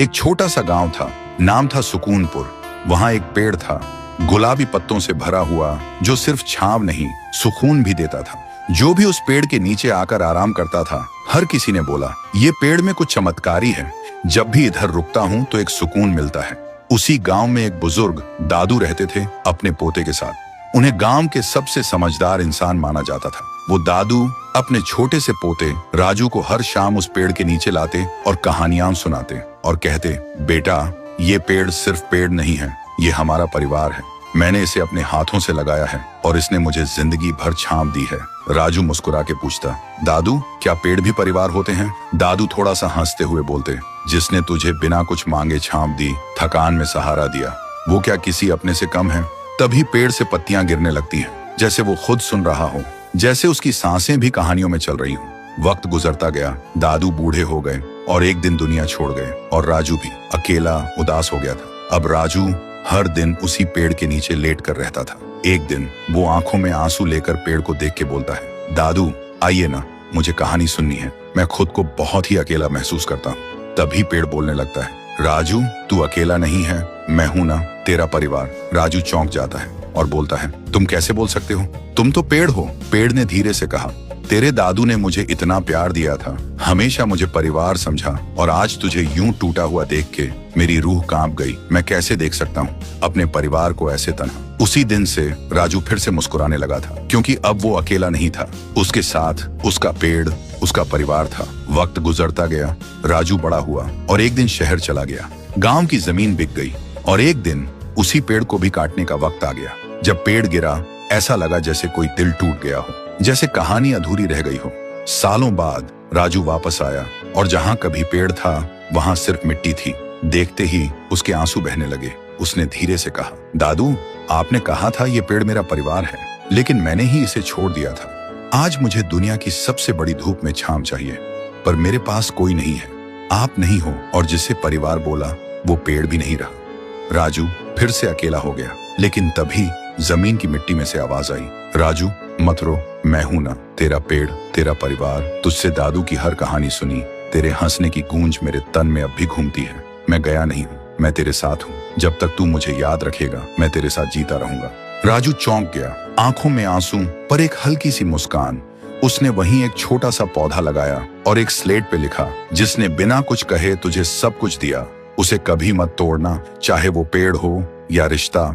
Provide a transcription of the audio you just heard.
एक छोटा सा गांव था, नाम था सुकूनपुर। वहां एक पेड़ था, गुलाबी पत्तों से भरा हुआ, जो सिर्फ छांव नहीं, सुकून भी देता था। जो भी उस पेड़ के नीचे आकर आराम करता था, हर किसी ने बोला, ये पेड़ में कुछ चमत्कारी है। जब भी इधर रुकता हूँ तो एक सुकून मिलता है। उसी गांव में एक बुजुर्ग दादू रहते थे अपने पोते के साथ। उन्हें गांव के सबसे समझदार इंसान माना जाता था। वो दादू अपने छोटे से पोते राजू को हर शाम उस पेड़ के नीचे लाते और कहानियां सुनाते और कहते, बेटा, ये पेड़ सिर्फ पेड़ नहीं है, ये हमारा परिवार है। मैंने इसे अपने हाथों से लगाया है और इसने मुझे जिंदगी भर छांव दी है। राजू मुस्कुरा के पूछता, दादू, क्या पेड़ भी परिवार होते हैं? दादू थोड़ा सा हंसते हुए बोलते, जिसने तुझे बिना कुछ मांगे छांव दी, थकान में सहारा दिया, वो क्या किसी अपने से कम है? तभी पेड़ से पत्तियां गिरने लगती हैं, जैसे वो खुद सुन रहा हो, जैसे उसकी सांसें भी कहानियों में चल रही हो। वक्त गुजरता गया, दादू बूढ़े हो गए और एक दिन दुनिया छोड़ गए और राजू भी अकेला उदास हो गया था। अब राजू हर दिन उसी पेड़ के नीचे लेट कर रहता था। एक दिन वो आंखों में आंसू लेकर पेड़ को देख के बोलता है, दादू, आइए ना, मुझे कहानी सुननी है। मैं खुद को बहुत ही अकेला महसूस करता हूँ। तभी पेड़ बोलने लगता है, राजू, तू अकेला नहीं है, मैं हूं ना, तेरा परिवार। राजू चौंक जाता है और बोलता है, तुम कैसे बोल सकते हो? तुम तो पेड़ हो। पेड़ ने धीरे से कहा, तेरे दादू ने मुझे इतना प्यार दिया था, हमेशा मुझे परिवार समझा, और आज तुझे यूं टूटा हुआ देख के मेरी रूह कांप गई। मैं कैसे देख सकता हूँ अपने परिवार को ऐसे तन्हा। उसी दिन से राजू फिर से मुस्कुराने लगा था, क्योंकि अब वो अकेला नहीं था। उसके साथ उसका पेड़, उसका परिवार था। वक्त गुजरता गया, राजू बड़ा हुआ और एक दिन शहर चला गया। गांव की जमीन बिक गई और एक दिन उसी पेड़ को भी काटने का वक्त आ गया। जब पेड़ गिरा, ऐसा लगा जैसे कोई दिल टूट गया हो, जैसे कहानी अधूरी रह गई हो। सालों बाद राजू वापस आया और जहां कभी पेड़ था, वहां सिर्फ मिट्टी थी। देखते ही उसके आंसू बहने लगे। उसने धीरे से कहा, दादू, आपने कहा था ये पेड़ मेरा परिवार है, लेकिन मैंने ही इसे छोड़ दिया था। आज मुझे दुनिया की सबसे बड़ी धूप में छांव चाहिए, पर मेरे पास कोई नहीं है। आप नहीं हो, और जिसे परिवार बोला वो पेड़ भी नहीं रहा। राजू फिर से अकेला हो गया, लेकिन तभी जमीन की मिट्टी में से आवाज आई, राजू, मत रो, मैं हूं ना, तेरा पेड़, तेरा परिवार। तुझसे दादू की हर कहानी सुनी, तेरे हंसने की गूंज मेरे तन में अब भी घूमती है। मैं गया नहीं हूँ, मैं तेरे साथ हूँ। जब तक तू मुझे याद रखेगा, मैं तेरे साथ जीता रहूंगा। राजू चौंक गया, आंखों में आंसू पर एक हल्की सी मुस्कान। उसने वहीं एक छोटा सा पौधा लगाया और एक स्लेट पे लिखा, जिसने बिना कुछ कहे तुझे सब कुछ दिया, उसे कभी मत तोड़ना, चाहे वो पेड़ हो या रिश्ता।